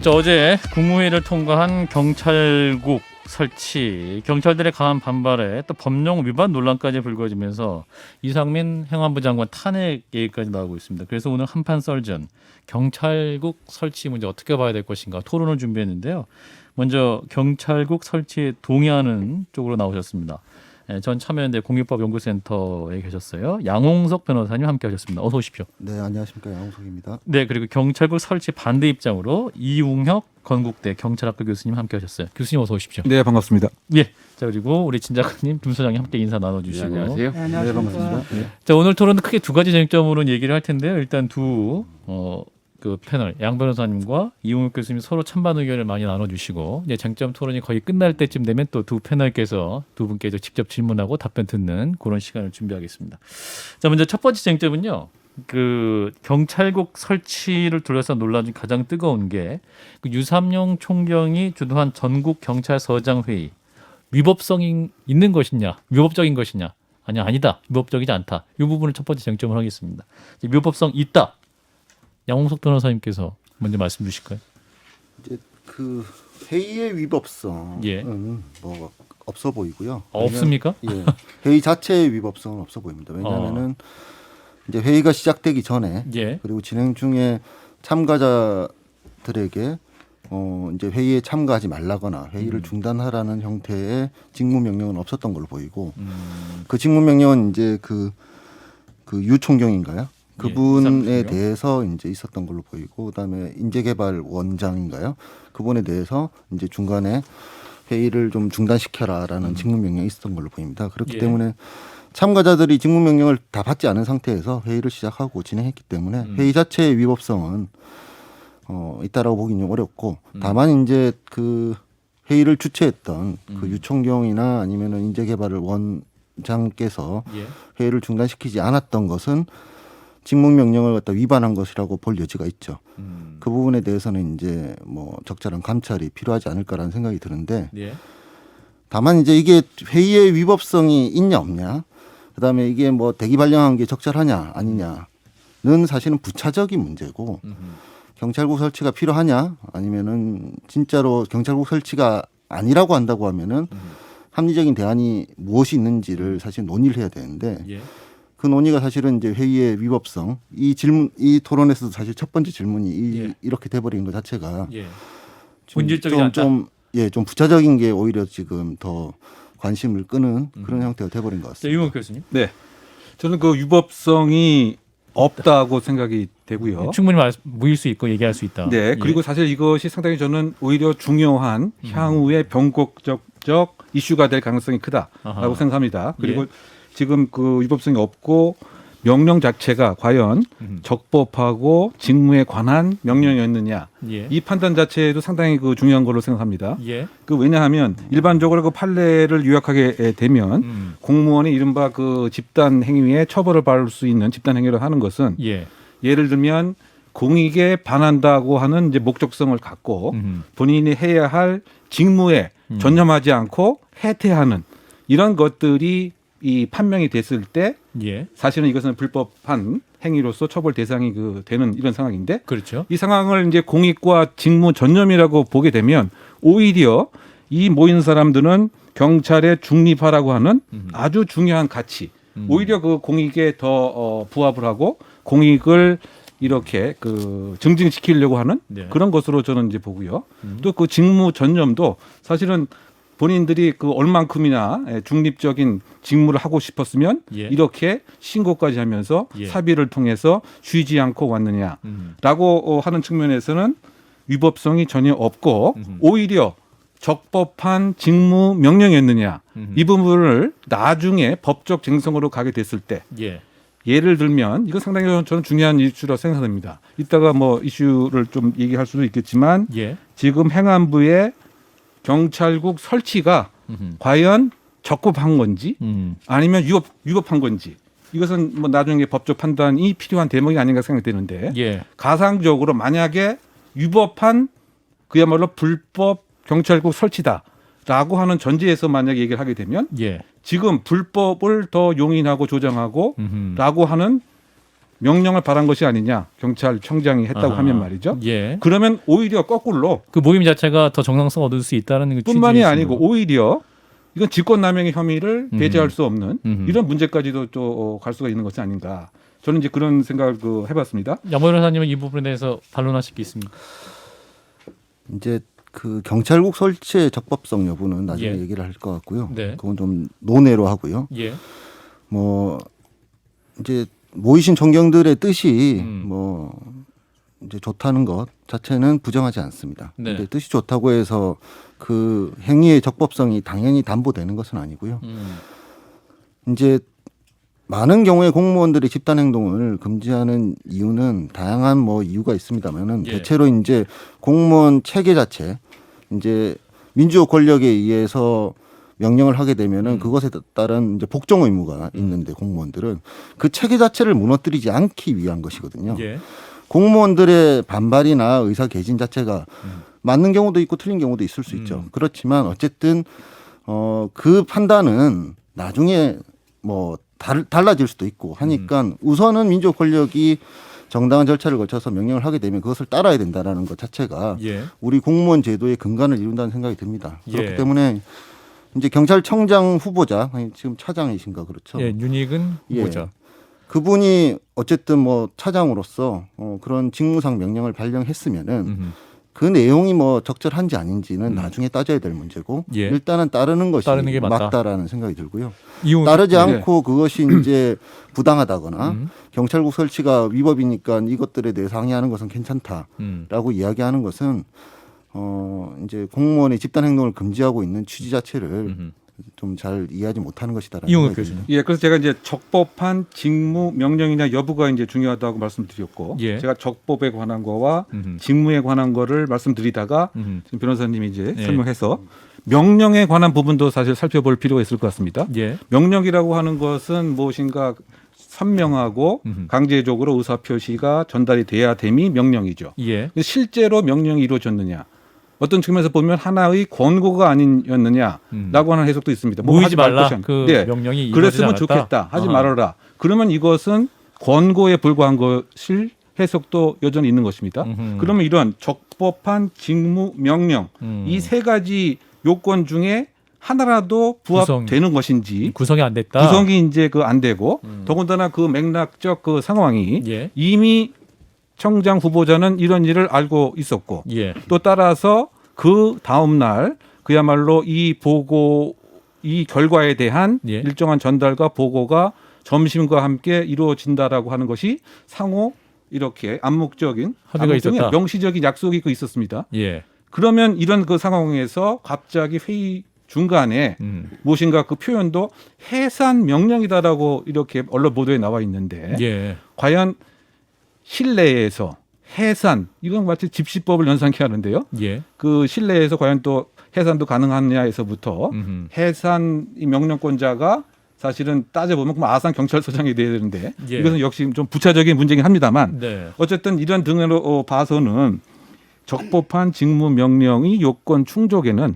자, 어제 국무회의를 통과한 경찰국 설치, 경찰들의 강한 반발에 또 법령 위반 논란까지 불거지면서 이상민 행안부 장관 탄핵 얘기까지 나오고 있습니다. 그래서 오늘 한판 썰전 경찰국 설치 문제 어떻게 봐야 될 것인가 토론을 준비했는데요. 먼저 경찰국 설치에 동의하는 쪽으로 나오셨습니다. 전 참여연대 공익법연구센터에 계셨어요. 양홍석 변호사님 함께하셨습니다. 어서 오십시오. 네, 안녕하십니까, 양홍석입니다. 네, 그리고 경찰국 설치 반대 입장으로 이웅혁 건국대 경찰학과 교수님 함께하셨어요. 교수님 어서 오십시오. 네, 반갑습니다. 예. 자, 그리고 우리 진 작가님, 김 소장님 함께 인사 나눠주시고. 네, 안녕하세요. 네, 반갑습니다. 네. 자, 오늘 토론은 크게 두 가지 쟁점으로 얘기를 할 텐데요. 일단 그 패널 양 변호사님과 이웅혁 교수님 서로 찬반 의견을 많이 나눠주시고 이제 쟁점 토론이 거의 끝날 때쯤 되면 또 두 패널께서 두 분께 직접 질문하고 답변 듣는 그런 시간을 준비하겠습니다. 자, 먼저 첫 번째 쟁점은요. 그 경찰국 설치를 둘러싼 논란 중 가장 뜨거운 게 그 유삼용 총경이 주도한 전국 경찰서장 회의 위법성이 있는 것이냐, 위법적인 것이냐, 아니다, 위법적이지 않다. 이 부분을 첫 번째 쟁점을 하겠습니다. 위법성 있다. 양홍석 변호사님께서 먼저 말씀 주실까요? 이제 그 회의의 위법성은 예. 뭐 없어 보이고요. 없습니까? 예, 회의 자체의 위법성은 없어 보입니다. 왜냐하면은 이제 회의가 시작되기 전에 예. 그리고 진행 중에 참가자들에게 이제 회의에 참가하지 말라거나 회의를 중단하라는 형태의 직무 명령은 없었던 걸로 보이고 그 직무 명령은 이제 그 유 총경인가요? 그분에 대해서 이제 있었던 걸로 보이고 그다음에 인재개발 원장인가요? 그분에 대해서 이제 중간에 회의를 좀 중단시켜라라는 직무 명령이 있었던 걸로 보입니다. 그렇기 예. 때문에 참가자들이 직무 명령을 다 받지 않은 상태에서 회의를 시작하고 진행했기 때문에 회의 자체의 위법성은 있다라고 보기는 좀 어렵고 다만 이제 그 회의를 주최했던 그 유총경이나 아니면은 인재개발을 원장께서 예. 회의를 중단시키지 않았던 것은 직무명령을 갖다 위반한 것이라고 볼 여지가 있죠. 그 부분에 대해서는 이제 뭐 적절한 감찰이 필요하지 않을까라는 생각이 드는데 예. 다만 이제 이게 회의의 위법성이 있냐 없냐, 그다음에 이게 뭐 대기 발령한 게 적절하냐 아니냐는 사실은 부차적인 문제고 경찰국 설치가 필요하냐 아니면은 진짜로 경찰국 설치가 아니라고 한다고 하면은 합리적인 대안이 무엇이 있는지를 사실 논의를 해야 되는데 예. 그 논의가 사실은 이제 회의의 위법성, 이 토론에서도 사실 첫 번째 질문이 예. 이렇게 돼버린 것 자체가 예. 본질적이지 않다. 좀 부차적인 게 오히려 지금 더 관심을 끄는 그런 형태가 돼버린 것 자, 같습니다. 이웅혁 교수님. 네, 저는 그 위법성이 없다고 생각이 되고요. 충분히 모일 수 있고 얘기할 수 있다. 네, 그리고 사실 이것이 상당히 저는 오히려 중요한 향후의 변곡적 이슈가 될 가능성이 크다라고 아하. 생각합니다. 그리고 예. 지금 그 위법성이 없고 명령 자체가 과연 적법하고 직무에 관한 명령이었느냐, 예. 이 판단 자체도 상당히 그 중요한 걸로 생각합니다. 예. 그 왜냐하면 일반적으로 그 판례를 요약하게 되면 공무원이 이른바 그 집단 행위에 처벌을 받을 수 있는 집단 행위를 하는 것은 예. 예를 들면 공익에 반한다고 하는 이제 목적성을 갖고 본인이 해야 할 직무에 전념하지 않고 해태하는 이런 것들이 이 판명이 됐을 때 예. 사실은 이것은 불법한 행위로서 처벌 대상이 되는 이런 상황인데 그렇죠. 이 상황을 이제 공익과 직무 전념이라고 보게 되면 오히려 이 모인 사람들은 경찰에 중립하라고 하는 아주 중요한 가치, 오히려 그 공익에 더 부합을 하고 공익을 이렇게 그 증진시키려고 하는 네. 그런 것으로 저는 이제 보고요. 또 그 직무 전념도 사실은 본인들이 그 얼만큼이나 중립적인 직무를 하고 싶었으면 예. 이렇게 신고까지 하면서 예. 사비를 통해서 쉬지 않고 왔느냐라고 하는 측면에서는 위법성이 전혀 없고 오히려 적법한 직무 명령이었느냐 이 부분을 나중에 법적 쟁성으로 가게 됐을 때 예. 예를 들면 이거 상당히 저는 중요한 이슈라고 생각합니다. 이따가 뭐 이슈를 좀 얘기할 수도 있겠지만 예. 지금 행안부의 경찰국 설치가 과연 적법한 건지 아니면 위법한 건지 이것은 뭐 나중에 법적 판단이 필요한 대목이 아닌가 생각되는데 예. 가상적으로 만약에 위법한 그야말로 불법 경찰국 설치다라고 하는 전제에서 만약에 얘기를 하게 되면 예. 지금 불법을 더 용인하고 조장하고 라고 하는 명령을 발한 것이 아니냐 경찰청장이 했다고 아하. 하면 말이죠. 예. 그러면 오히려 거꾸로 그 모임 자체가 더 정당성 얻을 수 있다는 그 뿐만이 취지이신 아니고 거죠. 오히려 이건 직권남용의 혐의를 배제할 수 없는 음흠. 이런 문제까지도 또 갈 수가 있는 것이 아닌가. 저는 이제 그런 생각을 해봤습니다. 양 변호사님은 이 부분에 대해서 반론하실 게 있습니까? 이제 그 경찰국 설치의 적법성 여부는 나중에 예. 얘기를 할 것 같고요. 네. 그건 좀 논외로 하고요. 예. 뭐 이제 모이신 총경들의 뜻이 뭐 이제 좋다는 것 자체는 부정하지 않습니다. 네. 근데 뜻이 좋다고 해서 그 행위의 적법성이 당연히 담보되는 것은 아니고요. 이제 많은 경우에 공무원들이 집단 행동을 금지하는 이유는 다양한 뭐 이유가 있습니다만은 예. 대체로 이제 공무원 체계 자체 이제 민주적 권력에 의해서 명령을 하게 되면은 그것에 따른 이제 복종 의무가 있는데 공무원들은 그 체계 자체를 무너뜨리지 않기 위한 것이거든요. 예. 공무원들의 반발이나 의사 개진 자체가 맞는 경우도 있고 틀린 경우도 있을 수 있죠. 그렇지만 어쨌든 그 판단은 나중에 뭐 달라질 수도 있고 하니까 우선은 민주적 권력이 정당한 절차를 거쳐서 명령을 하게 되면 그것을 따라야 된다라는 것 자체가 예. 우리 공무원 제도의 근간을 이룬다는 생각이 듭니다. 그렇기 예. 때문에 이제 경찰청장 후보자 아니, 지금 차장이신가 그렇죠? 예. 윤익은 예. 후보자. 그분이 어쨌든 뭐 차장으로서 그런 직무상 명령을 발령했으면은 그 내용이 뭐 적절한지 아닌지는 나중에 따져야 될 문제고 예. 일단은 따르는 것이 따르는 게 맞다. 맞다라는 생각이 들고요. 이용 따르지 예. 않고 그것이 이제 부당하다거나 경찰국 설치가 위법이니까 이것들에 대해서 항의하는 것은 괜찮다라고 이야기하는 것은 이제 공무원의 집단 행동을 금지하고 있는 취지 자체를 좀 잘 이해하지 못하는 것이다라는 이용욱 생각이 교수님. 예, 그래서 제가 이제 적법한 직무 명령이냐 여부가 이제 중요하다고 말씀드렸고, 예. 제가 적법에 관한 거와 직무에 관한 거를 말씀드리다가 지금 변호사님이 이제 예. 설명해서 명령에 관한 부분도 사실 살펴볼 필요가 있을 것 같습니다. 예. 명령이라고 하는 것은 무엇인가 선명하고 강제적으로 의사 표시가 전달이 돼야 됨이 명령이죠. 예. 실제로 명령이 이루어졌느냐? 어떤 측면에서 보면 하나의 권고가 아니었느냐라고 하는 해석도 있습니다. 뭐 모이지 하지 말 말라. 것이 그 네. 명령이 그랬으면 이루어지지 않았다. 좋겠다. 하지 아하. 말아라. 그러면 이것은 권고에 불과한 것일 해석도 여전히 있는 것입니다. 그러면 이런 적법한 직무 명령 이 세 가지 요건 중에 하나라도 부합되는 것인지 구성이 안 됐다. 구성이 이제 그 안 되고 더군다나 그 맥락적 그 상황이 예. 이미 청장 후보자는 이런 일을 알고 있었고 예. 또 따라서 그 다음 날 그야말로 이 보고 이 결과에 대한 예. 일정한 전달과 보고가 점심과 함께 이루어진다라고 하는 것이 상호 이렇게 암묵적인 합의가 있었다. 명시적인 약속이 있었습니다. 예. 그러면 이런 그 상황에서 갑자기 회의 중간에 무엇인가 그 표현도 해산 명령이다라고 이렇게 언론 보도에 나와 있는데 예. 과연 실내에서 해산 이건 마치 집시법을 연상케 하는데요. 예. 그 실내에서 과연 또 해산도 가능하냐에서부터 해산 이 명령권자가 사실은 따져보면 그럼 아산 경찰서장이 돼야 되는데 예. 이것은 역시 좀 부차적인 문제긴 합니다만 네. 어쨌든 이런 등으로 봐서는 적법한 직무 명령의 요건 충족에는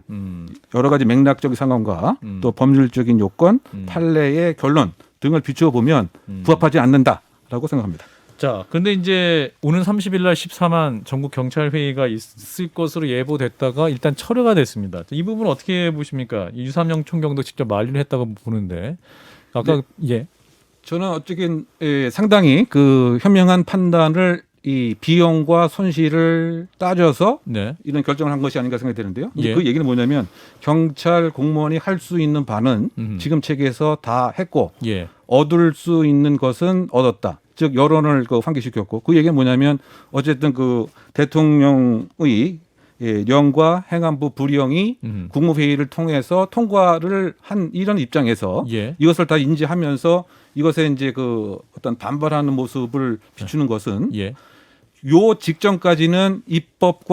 여러 가지 맥락적인 상황과 또 법률적인 요건, 판례의 결론 등을 비추어 보면 부합하지 않는다라고 생각합니다. 자, 근데 이제 오는 30일 날 14만 전국 경찰 회의가 있을 것으로 예보됐다가 일단 철회가 됐습니다. 이 부분 어떻게 보십니까? 유삼영 총경도 직접 만류를 했다고 보는데 아까 예. 저는 어쨌든 상당히 그 현명한 판단을 이 비용과 손실을 따져서 네. 이런 결정을 한 것이 아닌가 생각이 되는데요. 예. 그 얘기는 뭐냐면 경찰 공무원이 할 수 있는 바는 지금 체계에서 다 했고 예. 얻을 수 있는 것은 얻었다. 즉 여론을 그 환기시켰고 그 얘기는 뭐냐면 어쨌든 그 대통령의 영과 행안부 부령이 국무회의를 통해서 통과를 한 이런 입장에서 예. 이것을 다 인지하면서 이것에 이제 그 어떤 반발하는 모습을 비추는 것은 예. 요 직전까지는 입법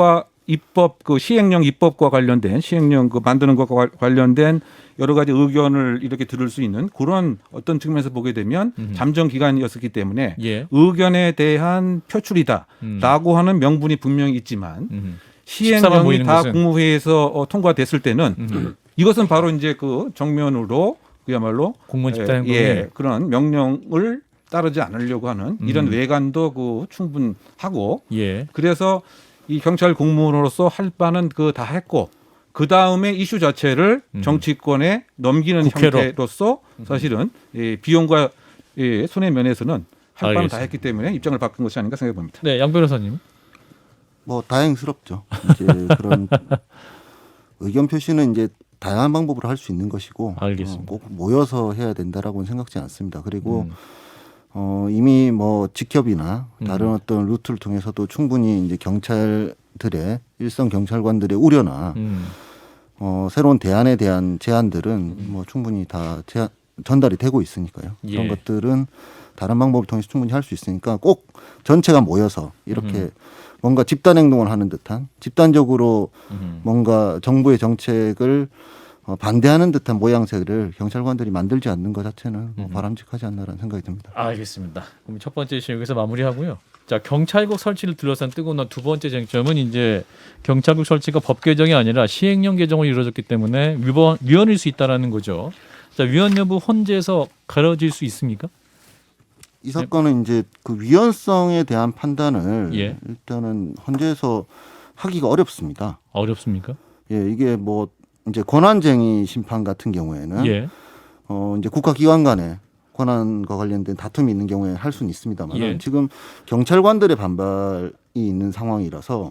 그 시행령 입법과 관련된 시행령 그 만드는 것과 관련된 여러 가지 의견을 이렇게 들을 수 있는 그런 어떤 측면에서 보게 되면 잠정 기간이었기 때문에 예. 의견에 대한 표출이다라고 하는 명분이 분명히 있지만 14만 시행령이 모이는 다 것은. 국무회의에서 통과됐을 때는 이것은 바로 이제 그 정면으로 그야말로 공무원 집단 행동에 그런 명령을 따르지 않으려고 하는 이런 외관도 그 충분하고 예. 그래서 이 경찰 공무원으로서 할 바는 그 다 했고 그 다음에 이슈 자체를 정치권에 넘기는 국회로. 형태로서 사실은 비용과 손해 면에서는 할 바는 다 알겠습니다. 했기 때문에 입장을 바꾼 것이 아닌가 생각해 봅니다. 네, 양 변호사님. 뭐 다행스럽죠. 이제 그런 의견 표시는 이제 다양한 방법으로 할 수 있는 것이고 알겠습니다. 꼭 모여서 해야 된다라고는 생각지 않습니다. 그리고 이미 뭐 직협이나 다른 어떤 루트를 통해서도 충분히 이제 경찰들의 일선 경찰관들의 우려나 새로운 대안에 대한 제안들은 뭐 충분히 다 전달이 되고 있으니까요. 예. 그런 것들은 다른 방법을 통해서 충분히 할 수 있으니까 꼭 전체가 모여서 이렇게 뭔가 집단 행동을 하는 듯한 집단적으로 뭔가 정부의 정책을 반대하는 듯한 모양새를 경찰관들이 만들지 않는 것 자체는 뭐 바람직하지 않나라는 생각이 듭니다. 알겠습니다. 그럼 첫 번째 이슈 여기서 마무리하고요. 자, 경찰국 설치를 둘러싼 뜨거운 두 번째 쟁점은 이제 경찰국 설치가 법 개정이 아니라 시행령 개정으로 이루어졌기 때문에 위헌일 수 있다라는 거죠. 자, 위헌 여부 헌재에서 가려질 수 있습니까? 이 사건은 이제 그 위헌성에 대한 판단을 예. 일단은 헌재에서 하기가 어렵습니다. 어렵습니까? 예, 이게 뭐 이제 권한쟁의 심판 같은 경우에는 예. 이제 국가기관 간에 권한과 관련된 다툼이 있는 경우에 할 수는 있습니다만 예. 지금 경찰관들의 반발이 있는 상황이라서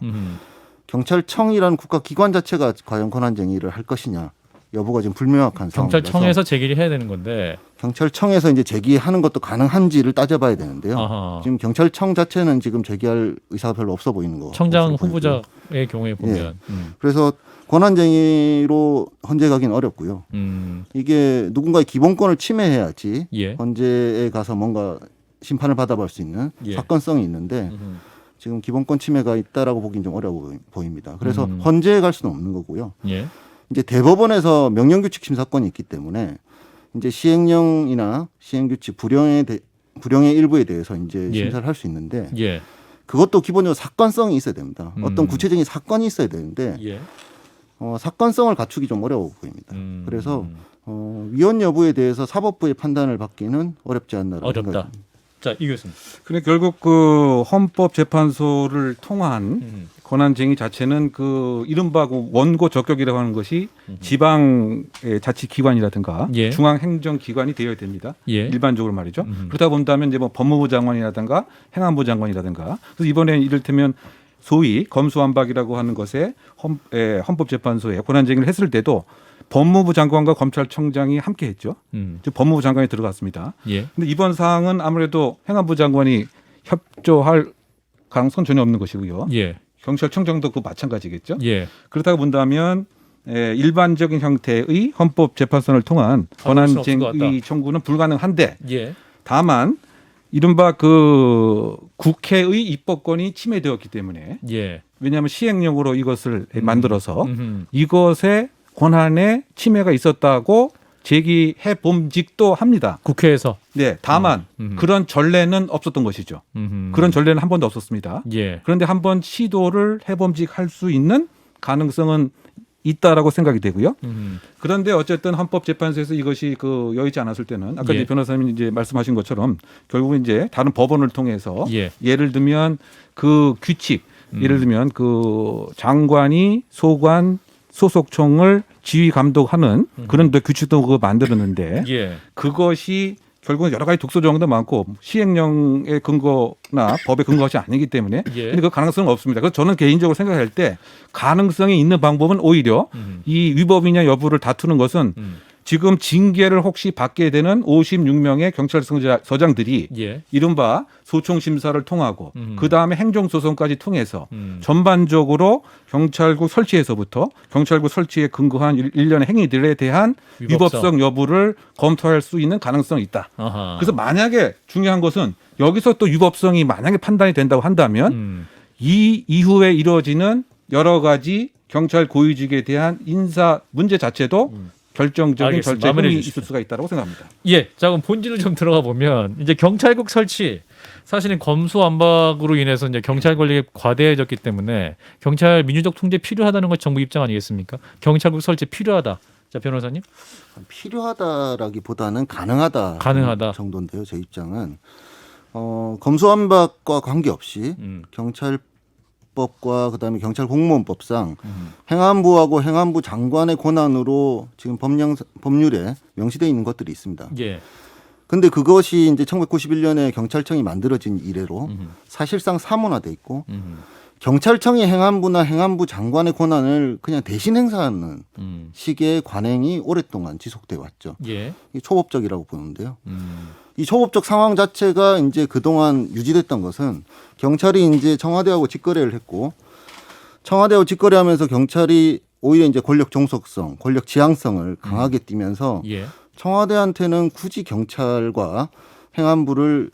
경찰청이라는 국가기관 자체가 과연 권한쟁의를 할 것이냐 여부가 지금 불명확한 상황이라서 경찰청에서 제기를 해야 되는 건데. 경찰청에서 이제 제기하는 것도 가능한지를 따져봐야 되는데요. 아하. 지금 경찰청 자체는 지금 제기할 의사가 별로 없어 보이는 거. 청장 없어 보이고요. 후보자의 경우에 보면. 그래서 권한쟁의로 헌재 가기는 어렵고요. 이게 누군가의 기본권을 침해해야지 예. 헌재에 가서 뭔가 심판을 받아볼 수 있는 예. 사건성이 있는데 지금 기본권 침해가 있다라고 보기는 좀 어려워 보입니다. 그래서 헌재에 갈 수는 없는 거고요. 예. 이제 대법원에서 명령규칙 심사권이 있기 때문에 이제 시행령이나 시행규칙 불령의 일부에 대해서 이제 예. 심사를 할 수 있는데 예. 그것도 기본적으로 사건성이 있어야 됩니다. 어떤 구체적인 사건이 있어야 되는데 예. 사건성을 갖추기 좀 어려워 보입니다. 그래서 위헌 여부에 대해서 사법부의 판단을 받기는 어렵지 않나라는 어렵다. 생각입니다. 자, 이 교수님. 근데 결국 그 헌법재판소를 통한 권한쟁의 자체는 그 이른바 그 원고 적격이라고 하는 것이 지방 자치기관이라든가 예. 중앙행정기관이 되어야 됩니다. 예. 일반적으로 말이죠. 그러다 본다면 이제 뭐 법무부 장관이라든가 행안부 장관이라든가 그래서 이번에 이를테면 소위 검수완박이라고 하는 것에 헌법재판소에 권한쟁의를 했을 때도 법무부 장관과 검찰청장이 함께 했죠. 즉 법무부 장관이 들어갔습니다. 예. 근데 이번 사항은 아무래도 행안부 장관이 협조할 가능성은 전혀 없는 것이고요. 예. 경찰청장도 그 마찬가지겠죠. 예. 그렇다고 본다면 일반적인 형태의 헌법재판소를 통한 수는 없을 것 같다. 권한쟁의 청구는 불가능한데 예. 다만 이른바 그 국회의 입법권이 침해되었기 때문에 예. 왜냐하면 시행령으로 이것을 만들어서 음흠. 이것의 권한에 침해가 있었다고 제기해 봄직도 합니다. 국회에서. 네, 다만 그런 전례는 없었던 것이죠. 그런 전례는 한 번도 없었습니다. 예. 그런데 한번 시도를 해봄직할 수 있는 가능성은 있다라고 생각이 되고요. 그런데 어쨌든 헌법재판소에서 이것이 그 여의치 않았을 때는 아까 예. 이제 변호사님이 이제 말씀하신 것처럼 결국은 이제 다른 법원을 통해서 예. 예를 들면 그 규칙, 예를 들면 그 장관이 소관 소속청을 지휘 감독하는 그런 규칙도 그거 만들었는데 예. 그것이 결국은 여러 가지 독소 조항도 많고 시행령의 근거나 법의 근거가 아니기 때문에 예. 근데 그 가능성은 없습니다. 그래서 저는 개인적으로 생각할 때 가능성이 있는 방법은 오히려 이 위법이냐 여부를 다투는 것은 지금 징계를 혹시 받게 되는 56명의 경찰서장들이 예. 이른바 소총 심사를 통하고 그다음에 행정소송까지 통해서 전반적으로 경찰국 설치에서부터 경찰국 설치에 근거한 일련의 행위들에 대한 위법성 여부를 검토할 수 있는 가능성이 있다. 아하. 그래서 만약에 중요한 것은 여기서 또 위법성이 만약에 판단이 된다고 한다면 이 이후에 이루어지는 여러 가지 경찰 고위직에 대한 인사 문제 자체도 결정적인 알겠습니다. 결정이 마무리해 있을 수가 있다고 생각합니다. 예. 자, 그럼 본질을 좀 들어가 보면 이제 경찰국 설치 사실은 검수완박으로 인해서 이제 경찰 권력이 과대해졌기 때문에 경찰 민주적 통제 필요하다는 것 정부 입장 아니겠습니까? 경찰국 설치 필요하다. 자, 변호사님. 필요하다라기보다는 가능하다 가능하다. 정도인데요. 제 입장은 검수완박과 관계없이 경찰법과 그다음에 경찰공무원법상 행안부하고 행안부 장관의 권한으로 지금 법률에 명시되어 있는 것들이 있습니다. 예. 근데 그것이 이제 1991년에 경찰청이 만들어진 이래로 사실상 사문화돼 있고 경찰청이 행안부나 행안부 장관의 권한을 그냥 대신 행사하는 식의 관행이 오랫동안 지속돼 왔죠. 예. 이 초법적이라고 보는데요. 이 초법적 상황 자체가 이제 그동안 유지됐던 것은 경찰이 이제 청와대하고 직거래를 했고 청와대하고 직거래하면서 경찰이 오히려 이제 권력 종속성, 권력 지향성을 강하게 띠면서 예. 청와대한테는 굳이 경찰과 행안부를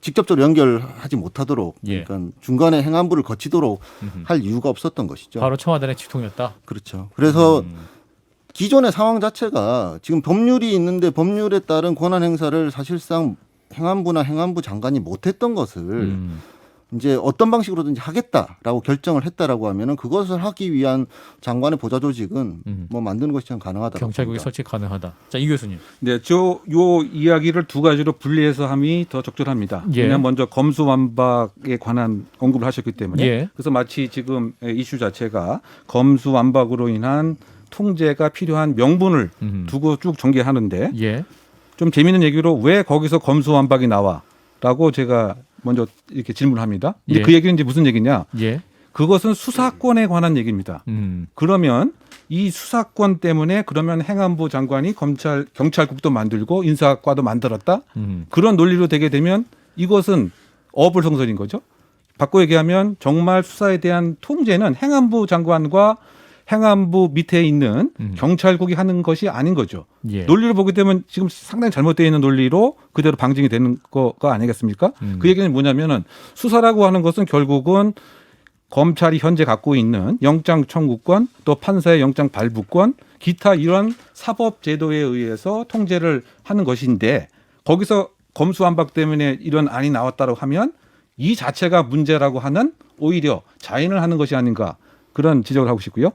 직접적으로 연결하지 못하도록 예. 그러니까 중간에 행안부를 거치도록 할 이유가 없었던 것이죠. 바로 청와대의 직통이었다. 그렇죠. 그래서 기존의 상황 자체가 지금 법률이 있는데 법률에 따른 권한 행사를 사실상 행안부나 행안부 장관이 못했던 것을 이제 어떤 방식으로든지 하겠다라고 결정을 했다라고 하면은 그것을 하기 위한 장관의 보좌 조직은 뭐 만드는 것이 좀 가능하다. 경찰국이 설치 가능하다. 자, 이 교수님. 네, 요 이야기를 두 가지로 분리해서 함이 더 적절합니다. 예. 왜냐하면 먼저 검수완박에 관한 언급을 하셨기 때문에 예. 그래서 마치 지금 이슈 자체가 검수완박으로 인한 통제가 필요한 명분을 두고 쭉 전개하는데 예. 좀 재미있는 얘기로 왜 거기서 검수완박이 나와라고 제가 먼저 이렇게 질문합니다. 근데 예. 그 얘기는 이제 무슨 얘기냐? 예. 그것은 수사권에 관한 얘기입니다. 그러면 이 수사권 때문에 그러면 행안부 장관이 경찰국도 만들고 인사과도 만들었다. 그런 논리로 되게 되면 이것은 어불성설인 거죠. 바꿔 얘기하면 정말 수사에 대한 통제는 행안부 장관과 행안부 밑에 있는 경찰국이 하는 것이 아닌 거죠. 예. 논리를 보게 되면 지금 상당히 잘못되어 있는 논리로 그대로 방증이 되는 거가 아니겠습니까? 그 얘기는 뭐냐면은 수사라고 하는 것은 결국은 검찰이 현재 갖고 있는 영장 청구권 또 판사의 영장 발부권 기타 이런 사법 제도에 의해서 통제를 하는 것인데 거기서 검수완박 때문에 이런 안이 나왔다고 하면 이 자체가 문제라고 하는 오히려 자인을 하는 것이 아닌가 그런 지적을 하고 싶고요.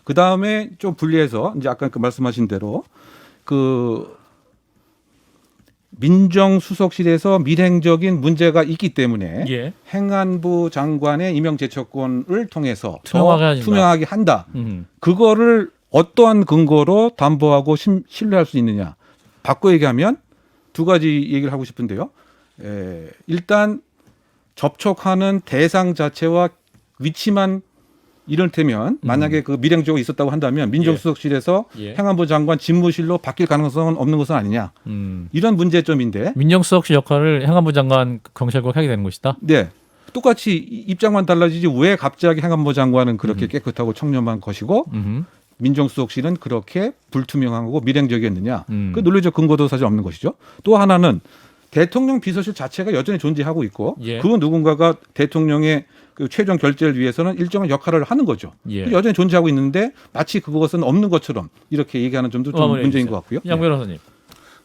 그 다음에 좀 분리해서 이제 아까 그 말씀하신 대로 그 민정수석실에서 밀행적인 문제가 있기 때문에 예. 행안부 장관의 임명 제청권을 통해서 투명하게 한다. 그거를 어떠한 근거로 담보하고 신뢰할 수 있느냐. 바꿔 얘기하면 두 가지 얘기를 하고 싶은데요. 일단 접촉하는 대상 자체와 위치만 이를테면 만약에 그 밀행적이 있었다고 한다면 민정수석실에서 예. 행안부 장관 집무실로 바뀔 가능성은 없는 것은 아니냐. 이런 문제점인데. 민정수석실 역할을 행안부 장관 경찰국 하게 되는 것이다. 네. 똑같이 입장만 달라지지 왜 갑자기 행안부 장관은 그렇게 깨끗하고 청렴한 것이고 민정수석실은 그렇게 불투명하고 밀행적이었느냐. 그 논리적 근거도 사실 없는 것이죠. 또 하나는 대통령 비서실 자체가 여전히 존재하고 있고 예. 그 누군가가 대통령의 그 최종 결재를 위해서는 일정한 역할을 하는 거죠. 예. 여전히 존재하고 있는데 마치 그것은 없는 것처럼 이렇게 얘기하는 점도 좀 문제인 것 같고요. 양 변호사님.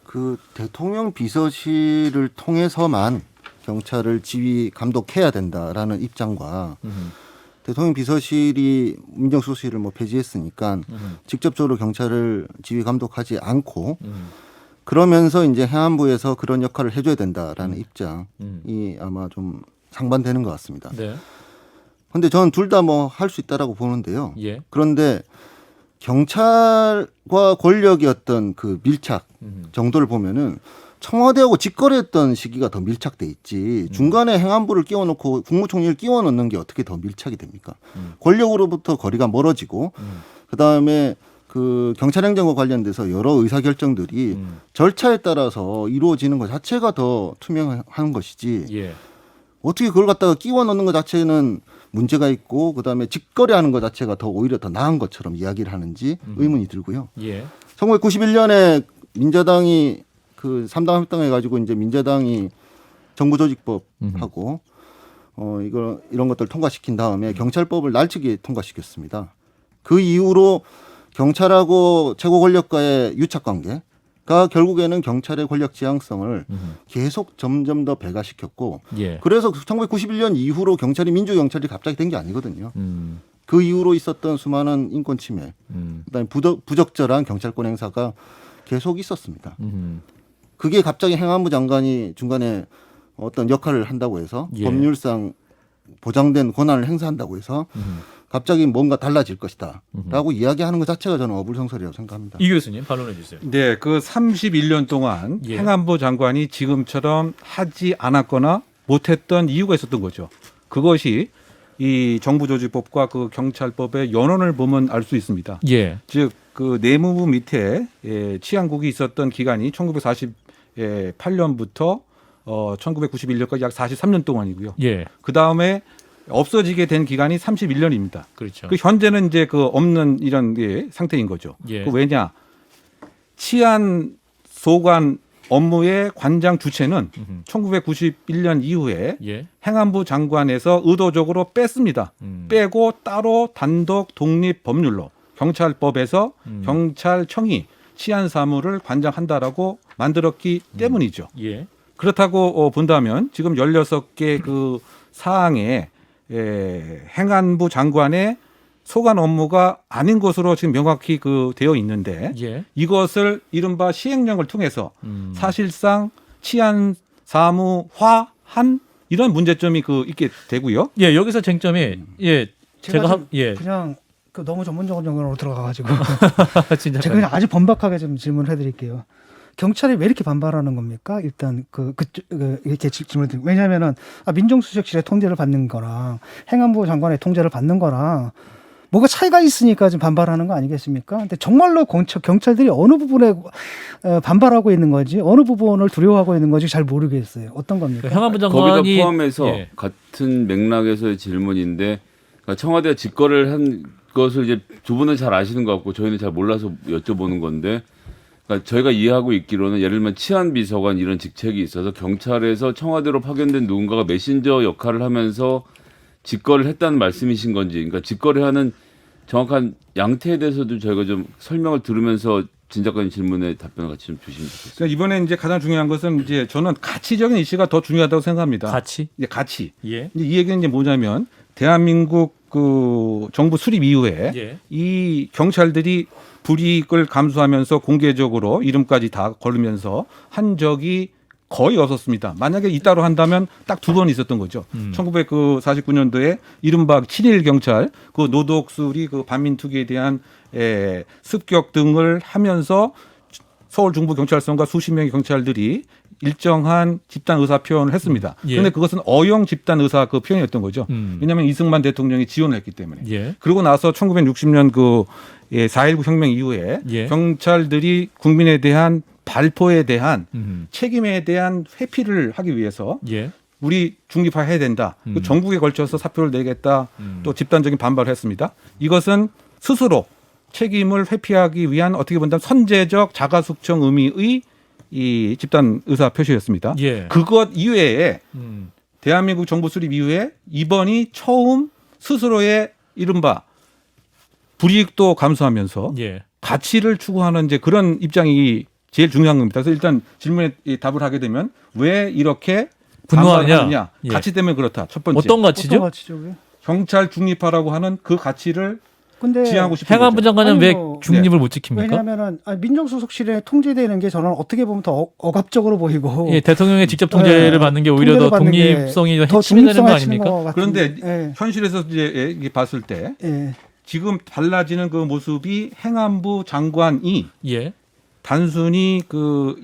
그 대통령 비서실을 통해서만 경찰을 지휘 감독해야 된다라는 입장과 대통령 비서실이 민정수석실을 뭐 폐지했으니까 직접적으로 경찰을 지휘 감독하지 않고 그러면서 이제 행안부에서 그런 역할을 해줘야 된다라는 입장이 아마 좀 상반되는 것 같습니다. 네. 근데 저는 둘 다 뭐 할 수 있다라고 보는데요. 예. 그런데 경찰과 권력의 어떤 그 밀착 정도를 보면은 청와대하고 직거래했던 시기가 더 밀착돼 있지 중간에 행안부를 끼워놓고 국무총리를 끼워넣는 게 어떻게 더 밀착이 됩니까? 권력으로부터 거리가 멀어지고 그다음에 그 경찰행정과 관련돼서 여러 의사결정들이 절차에 따라서 이루어지는 것 자체가 더 투명한 것이지 예. 어떻게 그걸 갖다가 끼워 넣는 것 자체는 문제가 있고 그다음에 직거래하는 것 자체가 더 오히려 더 나은 것처럼 이야기를 하는지 의문이 들고요. 예. 1991년에 민자당이 그 3당 합당해 가지고 이제 민자당이 정부조직법하고 이런 것들 통과시킨 다음에 경찰법을 날치기 통과시켰습니다. 그 이후로 경찰하고 최고 권력과의 유착 관계가 결국에는 경찰의 권력 지향성을 계속 점점 더 배가시켰고 예. 그래서 1991년 이후로 경찰이 민주경찰이 갑자기 된 게 아니거든요. 그 이후로 있었던 수많은 인권 침해, 그다음에 부적절한 경찰권 행사가 계속 있었습니다. 그게 갑자기 행안부 장관이 중간에 어떤 역할을 한다고 해서 예. 법률상 보장된 권한을 행사한다고 해서 갑자기 뭔가 달라질 것이다라고 이야기하는 것 자체가 저는 어불성설이라고 생각합니다. 이 교수님 반론해 주세요. 네, 그 31년 동안 예. 행안부 장관이 지금처럼 하지 않았거나 못했던 이유가 있었던 거죠. 그것이 이 정부조직법과 그 경찰법의 연원을 보면 알 수 있습니다. 예. 즉 그 내무부 밑에 치안국이 있었던 기간이 1948년부터 1991년까지 약 43년 동안이고요. 예. 그 다음에 없어지게 된 기간이 31년입니다. 그렇죠. 그 현재는 이제 그 없는 이런 게 상태인 거죠. 예. 그 왜냐? 치안 소관 업무의 관장 주체는 1991년 이후에 예. 행안부 장관에서 의도적으로 뺐습니다. 빼고 따로 단독 독립 법률로 경찰법에서 경찰청이 치안 사무를 관장한다라고 만들었기 때문이죠. 예. 그렇다고 본다면 지금 16개 그 사항에 행안부 장관의 소관 업무가 아닌 것으로 지금 명확히 그 되어 있는데 예. 이것을 이른바 시행령을 통해서 사실상 치안 사무화한 이런 문제점이 그 있게 되고요. 예, 여기서 쟁점이 예. 제가 좀 예. 그냥 그 너무 전문적인 용어로 들어가가지고 진짜 제가 그냥 아주 번박하게 좀 질문을 해드릴게요. 경찰이 왜 이렇게 반발하는 겁니까? 일단 이렇게 질문을 드리고 왜냐하면은 민정수석실의 통제를 받는 거랑 행안부 장관의 통제를 받는 거랑 뭐가 차이가 있으니까 좀 반발하는 거 아니겠습니까? 근데 정말로 경찰들이 어느 부분에 반발하고 있는 건지 어느 부분을 두려워하고 있는 건지 잘 모르겠어요. 어떤 겁니까? 행안부 거기다 장관이 포함해서 예. 같은 맥락에서의 질문인데 그러니까 청와대가 직거래를 한 것을 이제 두 분은 잘 아시는 것 같고 저희는 잘 몰라서 여쭤보는 건데 그러니까 저희가 이해하고 있기로는 예를 들면 치안비서관 이런 직책이 있어서 경찰에서 청와대로 파견된 누군가가 메신저 역할을 하면서 직거래를 했다는 말씀이신 건지 그러니까 직거래하는 정확한 양태에 대해서도 저희가 좀 설명을 들으면서 진 작가님 질문에 답변을 같이 좀 주시면 좋겠습니다. 그러니까 이번에 이제 가장 중요한 것은 이제 저는 가치적인 이슈가 더 중요하다고 생각합니다. 같이 이제 가치. 예. 이제 이 얘기는 이제 뭐냐면 대한민국 그 정부 수립 이후에 예. 이 경찰들이 불이익을 감수하면서 공개적으로 이름까지 다 걸으면서 한 적이 거의 없었습니다. 만약에 이따로 한다면 딱 두 번 있었던 거죠. 1949년도에 이른바 7.1 경찰 그 노독술이 그 반민특위에 대한 습격 등을 하면서 서울 중부경찰서과 수십 명의 경찰들이 일정한 집단 의사 표현을 했습니다. 예. 그런데 그것은 어용 집단 의사 그 표현이었던 거죠. 왜냐하면 이승만 대통령이 지원을 했기 때문에. 예. 그러고 나서 1960년 그 4.19 혁명 이후에 예. 경찰들이 국민에 대한 발포에 대한 책임에 대한 회피를 하기 위해서 예. 우리 중립화해야 된다. 그 전국에 걸쳐서 사표를 내겠다. 또 집단적인 반발을 했습니다. 이것은 스스로 책임을 회피하기 위한 어떻게 본다면 선제적 자가숙청 의미의 이 집단 의사 표시였습니다. 예. 그것 이외에 대한민국 정부 수립 이후에 이번이 처음 스스로의 이른바 불이익도 감수하면서 예. 가치를 추구하는 이제 그런 입장이 제일 중요한 겁니다. 그래서 일단 질문에 답을 하게 되면 왜 이렇게 분노하느냐? 반발하느냐? 예. 가치 때문에 그렇다. 첫 번째. 어떤 가치죠? 어떤 가치죠? 그게? 경찰 중립화라고 하는 그 가치를 근데 지향하고 싶은 행안부 거죠. 장관은 아니, 왜 뭐, 중립을 못 지킵니까? 왜냐하면은 민정수석실에 통제되는 게 저는 어떻게 보면 더 억압적으로 보이고 예, 대통령의 직접 통제를 예, 받는 게 오히려 더 통제를 받는 게 독립성이 더 침해되는 거 독립성을 해치는 아닙니까? 것 같은데. 그런데 현실에서 이제 이게 봤을 때 예. 지금 달라지는 그 모습이 행안부 장관이 예. 단순히 그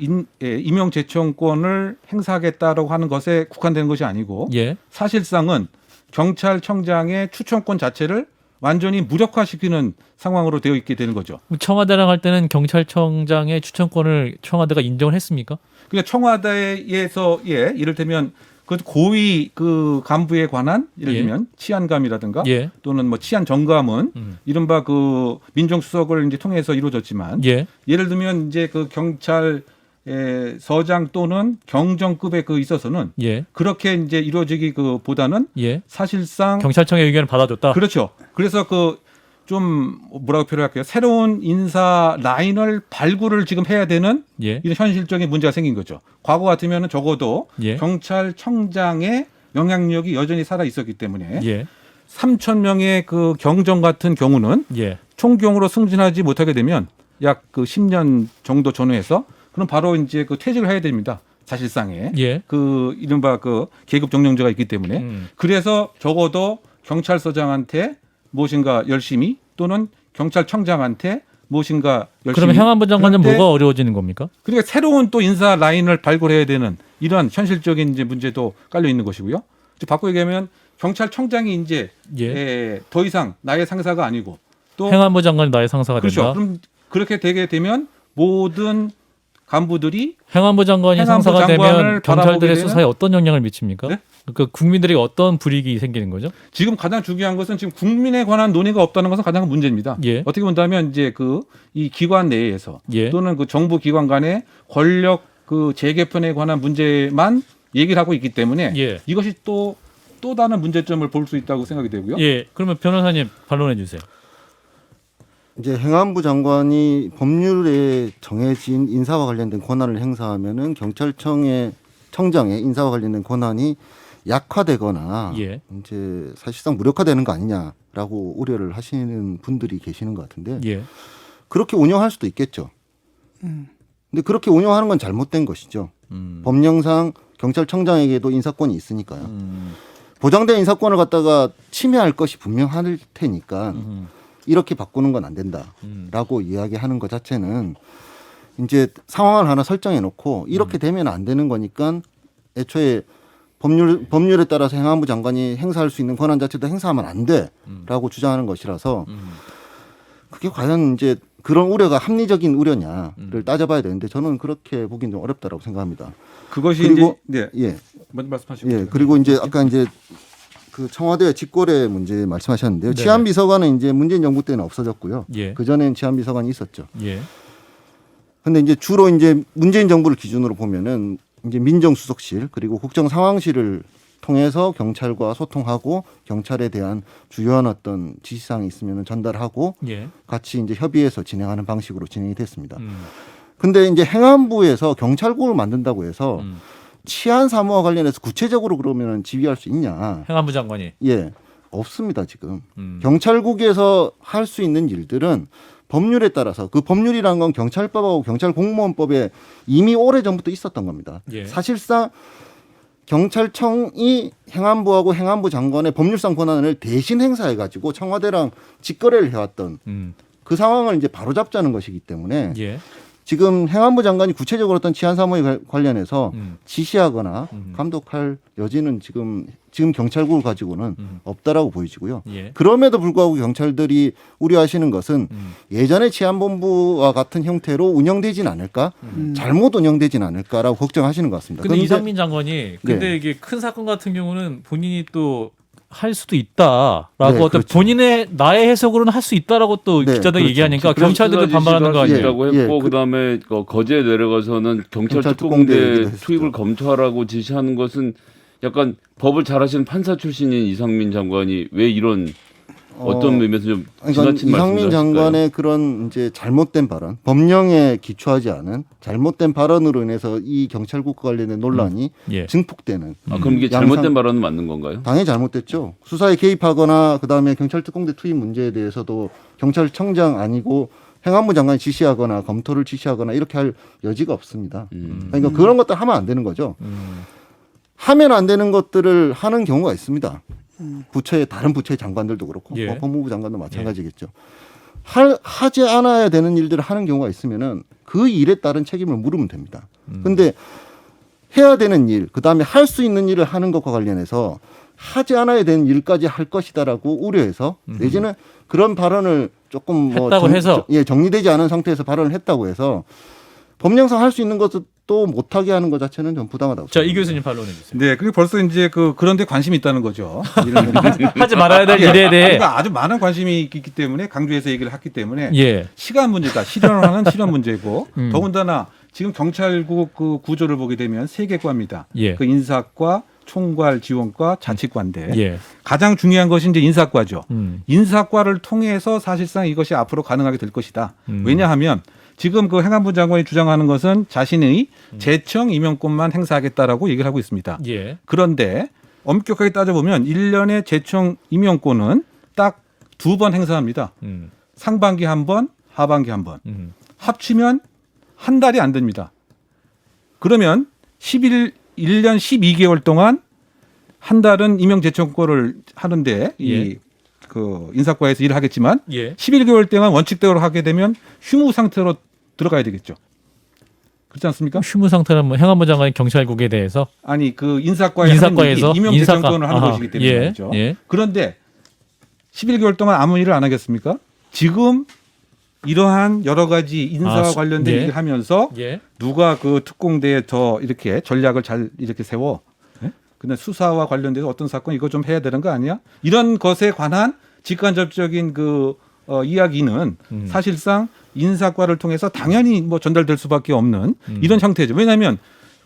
임용 제청권을 행사하겠다라고 하는 것에 국한되는 것이 아니고 예. 사실상은 경찰청장의 추천권 자체를 완전히 무력화시키는 상황으로 되어 있게 되는 거죠. 청와대랑 할 때는 경찰청장의 추천권을 청와대가 인정을 했습니까? 그러니까 청와대에서 이를테면 그 고위 그 간부에 관한 예를 예. 들면 치안감이라든가 예. 또는 뭐 치안 정감은 이른바 그 민정수석을 이제 통해서 이루어졌지만 예. 예를 들면 이제 그 경찰 서장 또는 경정급에 그 있어서는 예. 그렇게 이제 이루어지기 그 보다는 예. 사실상 경찰청의 의견을 받아줬다. 그렇죠. 그래서 그 좀 뭐라고 표현할까요? 새로운 인사 라인을 발굴을 지금 해야 되는 예. 이런 현실적인 문제가 생긴 거죠. 과거 같으면 적어도 예. 경찰청장의 영향력이 여전히 살아 있었기 때문에 예. 3천 명의 그 경정 같은 경우는 예. 총경으로 승진하지 못하게 되면 약 그 10년 정도 전후해서 그럼 바로 이제 그 퇴직을 해야 됩니다. 사실상에 예. 그 이른바 그 계급 정령제가 있기 때문에 그래서 적어도 경찰서장한테 무엇인가 열심히 또는 경찰청장한테 무엇인가 열심히. 그러면 행안부 장관은 그런데 뭐가 어려워지는 겁니까? 그러니까 새로운 또 인사 라인을 발굴해야 되는 이런 현실적인 이제 문제도 깔려 있는 것이고요. 이제 바꿔 얘기하면 경찰청장이 이제 예. 더 이상 나의 상사가 아니고 또 행안부 장관이 나의 상사가 그렇죠. 된다. 그럼 그렇게 되게 되면 모든 간부들이 행안부 장관이 행안부 상사가 장관을 되면 바라보게 경찰들의 되는? 수사에 어떤 영향을 미칩니까? 네? 그 국민들에게 어떤 불이익이 생기는 거죠? 지금 가장 중요한 것은 지금 국민에 관한 논의가 없다는 것은 가장 큰 문제입니다. 예. 어떻게 본다면 이제 그 이 기관 내에서 예. 또는 그 정부 기관 간의 권력 그 재개편에 관한 문제만 얘기를 하고 있기 때문에 예. 이것이 또 다른 문제점을 볼 수 있다고 생각이 되고요. 예. 그러면 변호사님 반론해 주세요. 이제 행안부 장관이 법률에 정해진 인사와 관련된 권한을 행사하면은 경찰청의 청장의 인사와 관련된 권한이 약화되거나 예. 이제 사실상 무력화되는 거 아니냐라고 우려를 하시는 분들이 계시는 것 같은데 예. 그렇게 운영할 수도 있겠죠. 근데 그렇게 운영하는 건 잘못된 것이죠. 법령상 경찰청장에게도 인사권이 있으니까요. 보장된 인사권을 갖다가 침해할 것이 분명할 테니까 이렇게 바꾸는 건 안 된다라고 이야기하는 것 자체는 이제 상황을 하나 설정해 놓고 이렇게 되면 안 되는 거니까 애초에 법률에 따라서 행안부 장관이 행사할 수 있는 권한 자체도 행사하면 안 돼라고 주장하는 것이라서 그게 과연 이제 그런 우려가 합리적인 우려냐를 따져봐야 되는데 저는 그렇게 보기는 좀 어렵다라고 생각합니다. 그것이 그리고 이제 예, 먼저 말씀하시고 예, 그리고 이제 아까 이제 그 청와대 직거래 문제 말씀하셨는데요. 네네. 치안비서관은 이제 문재인 정부 때는 없어졌고요. 예. 그 전엔 치안비서관이 있었죠. 예. 근데 이제 주로 이제 문재인 정부를 기준으로 보면은 이제 민정수석실 그리고 국정상황실을 통해서 경찰과 소통하고 경찰에 대한 주요한 어떤 지시사항이 있으면 전달하고 예. 같이 이제 협의해서 진행하는 방식으로 진행이 됐습니다. 근데 이제 행안부에서 경찰국을 만든다고 해서 치안 사무와 관련해서 구체적으로 그러면 지휘할 수 있냐? 행안부 장관이. 예, 없습니다 지금. 경찰국에서 할 수 있는 일들은 법률에 따라서 그 법률이란 건 경찰법하고 경찰공무원법에 이미 오래 전부터 있었던 겁니다. 예. 사실상 경찰청이 행안부하고 행안부 장관의 법률상 권한을 대신 행사해 가지고 청와대랑 직거래를 해왔던 그 상황을 이제 바로잡자는 것이기 때문에 예. 지금 행안부 장관이 구체적으로 어떤 치안 사무에 관련해서 지시하거나 감독할 여지는 지금 경찰국을 가지고는 없다라고 보이지고요. 예. 그럼에도 불구하고 경찰들이 우려하시는 것은 예전의 치안본부와 같은 형태로 운영되진 않을까, 잘못 운영되진 않을까라고 걱정하시는 것 같습니다. 근데 그런데 이상민 장관이 근데 네. 이게 큰 사건 같은 경우는 본인이 또 할 수도 있다라고 네, 어떤 그렇죠. 본인의 나의 해석으로는 할 수 있다라고 또 네, 기자들이 그렇죠. 얘기하니까 경찰들도 반발하는 거 아니에요? 라고 예, 했고 예, 그다음에 거제에 내려가서는 경찰 경찰 특공대 특공대 얘기도 했었죠. 투입을 검토하라고 지시하는 것은 약간 법을 잘하시는 판사 출신인 이상민 장관이 왜 이런 어떤 의미에서 좀 그러니까 지나친 말씀을 이상민 장관의 그런 이제 잘못된 발언, 법령에 기초하지 않은 잘못된 발언으로 인해서 이 경찰국과 관련된 논란이 예. 증폭되는. 그럼 이게 잘못된 발언은 맞는 건가요? 당연히 잘못됐죠. 수사에 개입하거나 그다음에 경찰 특공대 투입 문제에 대해서도 경찰청장 아니고 행안부 장관이 지시하거나 검토를 지시하거나 이렇게 할 여지가 없습니다. 그러니까 그런 것들 하면 안 되는 거죠. 하면 안 되는 것들을 하는 경우가 있습니다. 다른 부처의 장관들도 그렇고 예. 법무부 장관도 마찬가지겠죠. 하지 않아야 되는 일들을 하는 경우가 있으면은 그 일에 따른 책임을 물으면 됩니다. 근데 해야 되는 일, 그다음에 할 수 있는 일을 하는 것과 관련해서 하지 않아야 되는 일까지 할 것이다라고 우려해서 내지는 그런 발언을 조금 뭐 했다고 해서? 정리되지 않은 상태에서 발언을 했다고 해서 법령상 할 수 있는 것도 못하게 하는 것 자체는 좀 부당하다고. 자, 이 생각합니다. 교수님 반론해 주세요. 네, 그리고 벌써 이제 그런데 관심이 있다는 거죠. 하지 말아야 될 일에 대해 그러니까 아주 많은 관심이 있기 때문에 강조해서 얘기를 했기 때문에 예. 시간 문제다. 실현을 하는 실현 문제고 더군다나 지금 경찰국 그 구조를 보게 되면 세 개 과입니다. 예. 그 인사과, 총괄 지원과 자치과인데 예. 가장 중요한 것이 이제 인사과죠. 음. 인사과를 통해서 사실상 이것이 앞으로 가능하게 될 것이다. 왜냐하면 지금 그 행안부 장관이 주장하는 것은 자신의 재청 임용권만 행사하겠다라고 얘기를 하고 있습니다. 예. 그런데 엄격하게 따져보면 1년의 재청 임용권은 딱 2번 행사합니다. 상반기 한 번, 하반기 한 번. 합치면 한 달이 안 됩니다. 그러면 1년 12개월 동안 한 달은 임용 제청권을 하는데 이 그 인사과에서 일을 하겠지만 예. 11개월 동안 원칙대로 하게 되면 휴무 상태로 들어가야 되겠죠. 그렇지 않습니까? 휴무 상태는 뭐 행안부 장관의 경찰국에 대해서 아니 그 인사과에 인사과에서 임용 제청권을 하는 아하, 것이기 때문에 예, 말이죠. 예. 그런데 11개월 동안 아무 일을 안 하겠습니까? 지금 이러한 여러 가지 인사와 관련된 예. 얘기를 하면서 예. 누가 그 특공대에 더 이렇게 전략을 잘 이렇게 세워? 예? 근데 수사와 관련돼서 어떤 사건 이거 좀 해야 되는 거 아니야? 이런 것에 관한 직간접적인 그 이야기는 사실상 인사과를 통해서 당연히 뭐 전달될 수밖에 없는 이런 형태죠. 왜냐하면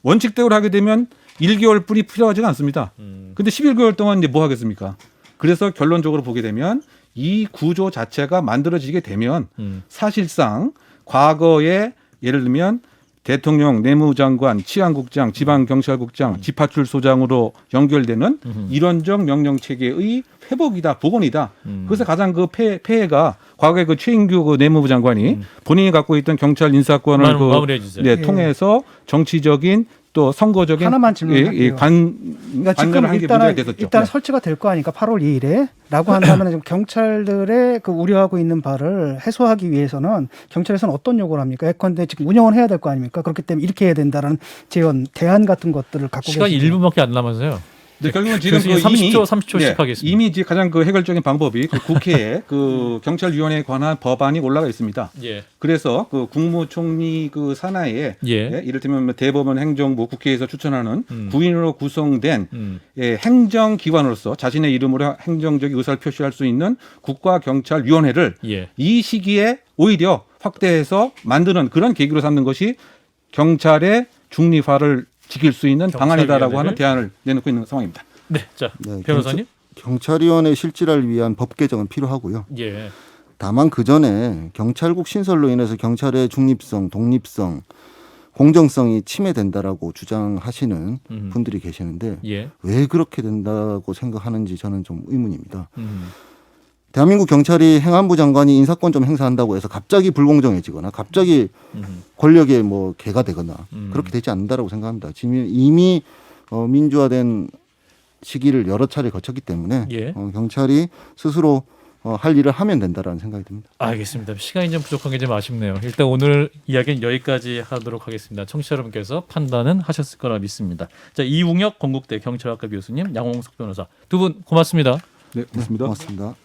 원칙대로 하게 되면 1개월 뿐이 필요하지가 않습니다. 근데 11개월 동안 이제 뭐 하겠습니까? 그래서 결론적으로 보게 되면 이 구조 자체가 만들어지게 되면 사실상 과거에 예를 들면 대통령, 내무장관, 치안국장, 지방경찰국장, 집파출소장으로 연결되는 이론적 명령 체계의 회복이다, 복원이다. 그래서 가장 그 폐해가 과거에 그 최인규 그 내무부 장관이 본인이 갖고 있던 경찰 인사권을 마무리해 주세요. 네, 통해서 정치적인 또 선거적인 하나만 질문할게요. 관련을 그러니까 지금 한 게 문제가 됐었죠. 일단 네. 설치가 될 거 아니까 8월 2일에라고 한다면 지금 경찰들의 그 우려하고 있는 바를 해소하기 위해서는 경찰에서는 어떤 요구를 합니까? 예컨대 지금 운영을 해야 될 거 아닙니까? 그렇기 때문에 이렇게 해야 된다는 제언, 대안 같은 것들을 갖고 시간이 계시죠. 1분밖에 안 남아서요. 네, 결국은 지금 그 교수님 30초씩 네, 하겠습니다. 이미 이제 가장 그 해결적인 방법이 그 국회에 그 경찰위원회에 관한 법안이 올라가 있습니다. 예. 그래서 그 국무총리 그 산하에 예. 예, 이를테면 뭐 대법원 행정부 국회에서 추천하는 구인으로 구성된 예, 행정기관으로서 자신의 이름으로 행정적 의사를 표시할 수 있는 국가경찰위원회를 예. 이 시기에 오히려 확대해서 만드는 그런 계기로 삼는 것이 경찰의 중립화를 지킬 수 있는 방안이다라고 하는 대안을 내놓고 있는 상황입니다. 네. 자, 네, 변호사님. 경찰위원회 실질화를 위한 법 개정은 필요하고요. 예. 다만 그 전에 경찰국 신설로 인해서 경찰의 중립성, 독립성, 공정성이 침해된다라고 주장하시는 분들이 계시는데 예. 왜 그렇게 된다고 생각하는지 저는 좀 의문입니다. 대한민국 경찰이 행안부 장관이 인사권 좀 행사한다고 해서 갑자기 불공정해지거나 갑자기 권력에 뭐 개가 되거나 그렇게 되지 않는다라고 생각합니다. 지금 이미 민주화된 시기를 여러 차례 거쳤기 때문에 예. 경찰이 스스로 할 일을 하면 된다라는 생각이 듭니다. 알겠습니다. 시간이 좀 부족한 게 좀 아쉽네요. 일단 오늘 이야기는 여기까지 하도록 하겠습니다. 청취자 여러분께서 판단은 하셨을 거라 믿습니다. 자, 이웅혁 건국대 경찰학과 교수님, 양홍석 변호사 두 분 고맙습니다. 네, 고맙습니다. 고맙습니다.